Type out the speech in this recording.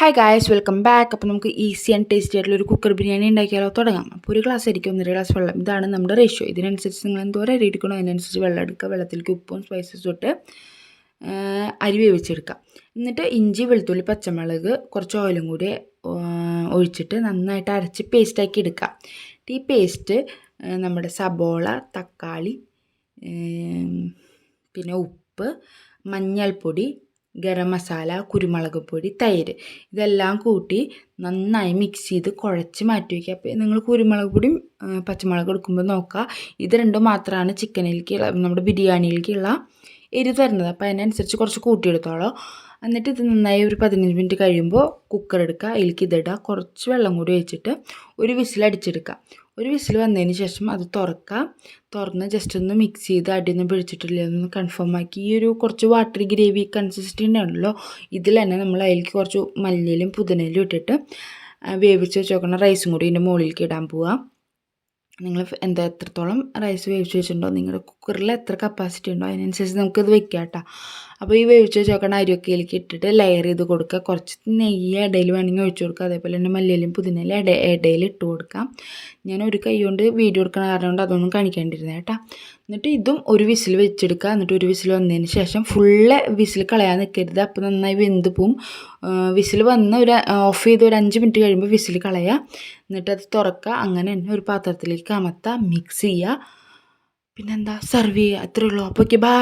Hi guys, welcome back. അപ്പോൾ നമുക്ക് easy and tasty ആയിട്ടുള്ള ഒരു കുക്കർ ബിരിയാണി ഉണ്ടാക്കിയാലോ? തുടങ്ങാം. അപ്പോൾ ഒരു ഗ്ലാസ് അരിക്കും 1.5 ഗ്ലാസ് വെള്ളം. ഇതാണ് നമ്മുടെ റേഷ്യോ. ഇതിനനുസരിച്ച് നിങ്ങൾ എന്തോരം അരി എടുക്കണോ അതിനനുസരിച്ച് വെള്ളം എടുക്കുക. വെള്ളത്തിലേക്ക് ഉപ്പും സ്പൈസസും ഇട്ട് അരി വേവിച്ചെടുക്കുക. എന്നിട്ട് ഇഞ്ചി, വെളുത്തുള്ളി, പച്ചമുളക്, കുറച്ച് ഓയിലും കൂടി ഒഴിച്ചിട്ട് നന്നായിട്ട് അരച്ച് പേസ്റ്റാക്കി എടുക്കുക. ഈ പേസ്റ്റ് നമ്മുടെ സബോള, തക്കാളി, പിന്നെ ഉപ്പ്, മഞ്ഞൾപ്പൊടി, ഗരം മസാല, കുരുമുളക് പൊടി, തൈര് ഇതെല്ലാം കൂട്ടി നന്നായി മിക്സ് ചെയ്ത് കുഴച്ച് മാറ്റി വയ്ക്കുക. അപ്പോൾ നിങ്ങൾ കുരുമുളക് പൊടിയും പച്ചമുളക് എടുക്കുമ്പോൾ നോക്കുക, ഇത് രണ്ടും മാത്രമാണ് ചിക്കനിലേക്ക് നമ്മുടെ ബിരിയാണിയിലേക്കുള്ള എരിവ് തരുന്നത്. അപ്പോൾ അതിനനുസരിച്ച് കുറച്ച് കൂട്ടിയെടുത്തോളൂ. എന്നിട്ട് ഇത് നന്നായി ഒരു 15 മിനിറ്റ് കഴിയുമ്പോൾ കുക്കർ എടുക്കുക, അതിലേക്ക് ഇതിടുക, കുറച്ച് വെള്ളം കൂടി ഒഴിച്ചിട്ട് ഒരു വിസിൽ അടിച്ചെടുക്കുക. ഒരു വിസിൽ വന്നതിന് ശേഷം അത് തുറന്ന് ജസ്റ്റ് ഒന്ന് മിക്സ് ചെയ്ത് അടിയൊന്നും പിടിച്ചിട്ടില്ല എന്നൊന്ന് കൺഫേം ആക്കി. ഈ ഒരു കുറച്ച് വാട്ടറി ഗ്രേവി കൺസിസ്റ്റൻ്റ് ഉണ്ടല്ലോ, ഇതിൽ തന്നെ നമ്മൾ അതിലേക്ക് കുറച്ച് മല്ലിയിലും പുതിനയിലും ഇട്ടിട്ട് വേവിച്ച് വെച്ച് നോക്കണം. റൈസും കൂടി ഇതിൻ്റെ മുകളിലേക്ക് ഇടാൻ പോവുക. നിങ്ങൾ എത്രത്തോളം റൈസ് വേവിച്ച് വെച്ചിട്ടുണ്ടോ, നിങ്ങളുടെ കുക്കറിൽ എത്ര കപ്പാസിറ്റി ഉണ്ടോ അതിനനുസരിച്ച് നമുക്കിത് വെക്കാം കേട്ടോ. അപ്പോൾ ഈ വേവിച്ച് വെച്ച് നോക്കണ അരിയൊക്കെ ഇതിലേക്ക് ഇട്ടിട്ട് ലെയർ ചെയ്ത് കൊടുക്കുക. കുറച്ച് നെയ്യ് ഇടയിൽ വേണമെങ്കിൽ ഒഴിച്ച് കൊടുക്കുക. അതേപോലെ തന്നെ മല്ലിയിലും പുതിനയിലും ഇടയിൽ ഇട്ട് കൊടുക്കാം. ഞാൻ ഒരു കൈ കൊണ്ട് വീഡിയോ എടുക്കണ കാരണം കൊണ്ട് അതൊന്നും കാണിക്കേണ്ടിരുന്നത് കേട്ടോ. എന്നിട്ട് ഇതും ഒരു വിസിൽ വെച്ചെടുക്കുക. എന്നിട്ട് ഒരു വിസിൽ വന്നതിന് ശേഷം ഫുള്ള് വിസിൽ കളയാൻ നിൽക്കരുത്, അപ്പോൾ നന്നായി വെന്ത് പോവും. വിസിൽ വന്ന് ഓഫ് ചെയ്ത് ഒരു 5 മിനിറ്റ് കഴിയുമ്പോൾ വിസിൽ കളയുക. എന്നിട്ട് അത് തുറക്കുക. അങ്ങനെ തന്നെ ഒരു പാത്രത്തിലേക്ക് അമർത്തുക, മിക്സ് ചെയ്യുക, പിന്നെന്താ, സെർവ് ചെയ്യുക. അത്രയേ ഉള്ളൂ. അപ്പോൾ ഓക്കെ, ബൈ.